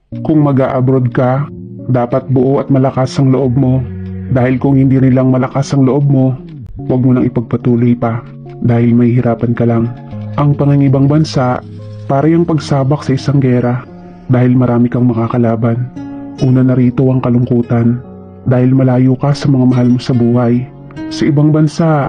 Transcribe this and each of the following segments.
Kung mag-a-abroad ka, dapat buo at malakas ang loob mo. Dahil kung hindi rin lang malakas ang loob mo, huwag mo nang ipagpatuloy pa dahil may hirapan ka lang. Ang pangangibang bansa, para yung pagsabak sa isang gera dahil marami kang makakalaban. Una na rito ang kalungkutan dahil malayo ka sa mga mahal mo sa buhay. Sa ibang bansa,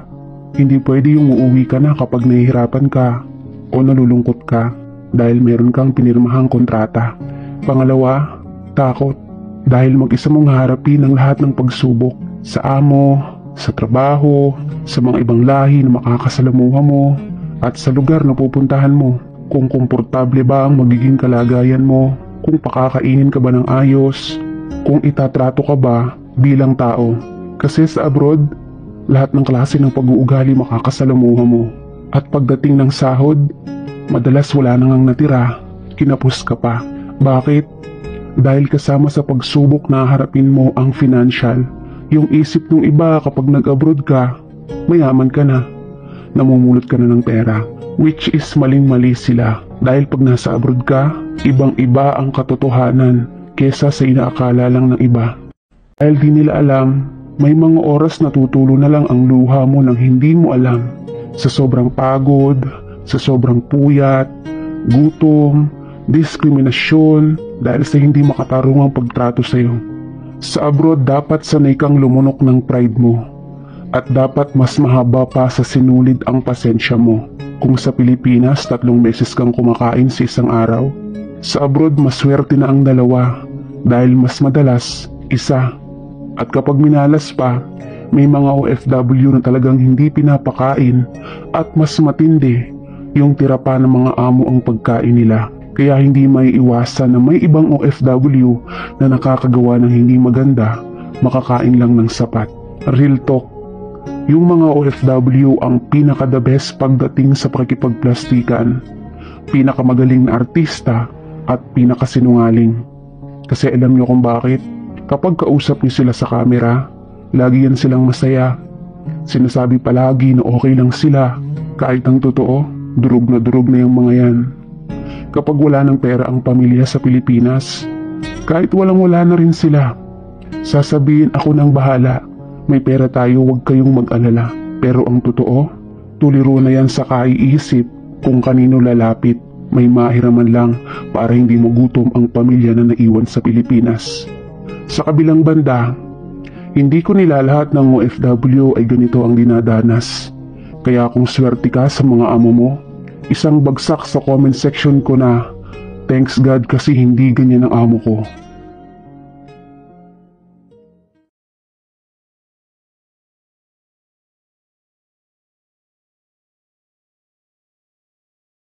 hindi pwede yung uuwi ka na kapag nahihirapan ka o nalulungkot ka dahil meron kang pinirmahang kontrata. Pangalawa, takot dahil mag-isa mong harapin ang lahat ng pagsubok sa amo, sa trabaho, sa mga ibang lahi na makakasalamuha mo at sa lugar na pupuntahan mo. Kung komportable ba ang magiging kalagayan mo, kung pakakainin ka ba ng ayos, kung itatrato ka ba bilang tao. Kasi sa abroad, lahat ng klase ng pag-uugali makakasalamuha mo. At pagdating ng sahod, madalas wala nang natira, kinapos ka pa. Bakit? Dahil kasama sa pagsubok na harapin mo ang financial. Yung isip ng iba kapag nag-abroad ka, mayaman ka na, namumulot ka na ng pera. Which is maling-mali sila. Dahil pag nasa abroad ka, ibang-iba ang katotohanan kesa sa inaakala lang ng iba. Dahil di nila alam, may mga oras na tutulo na lang ang luha mo nang hindi mo alam. Sa sobrang pagod, sa sobrang puyat, gutom, diskriminasyon, dahil sa hindi makatarungang pagtrato sa'yo. Sa abroad, dapat sanay kang lumunok ng pride mo. At dapat mas mahaba pa sa sinulid ang pasensya mo. Kung sa Pilipinas, 3 beses kang kumakain sa isang araw, sa abroad maswerte na ang 2 dahil mas madalas, 1. At kapag minalas pa, may mga OFW na talagang hindi pinapakain at mas matindi yung tira pa ng mga amo ang pagkain nila. Kaya hindi may iwasan na may ibang OFW na nakakagawa ng hindi maganda, makakain lang ng sapat. Real talk. Yung mga OFW ang pinaka-the best pagdating sa pakikipagplastikan, pinakamagaling na artista at pinakasinungaling. Kasi alam nyo kung bakit? Kapag kausap niyo sila sa camera, lagi yan silang masaya. Sinasabi palagi na okay lang sila, kahit ang totoo, durog na yung mga yan. Kapag wala ng pera ang pamilya sa Pilipinas, kahit walang-wala na rin sila, sasabihin ako nang bahala. May pera tayo, huwag kayong mag-alala. Pero ang totoo, tuliro na yan sa kaiisip kung kanino lalapit. May mahiraman lang para hindi magutom ang pamilya na naiwan sa Pilipinas. Sa kabilang banda, hindi ko nilalahat ng OFW ay ganito ang dinadanas. Kaya kung swerte ka sa mga amo mo, isang bagsak sa comment section ko na, thanks God kasi hindi ganyan ang amo ko.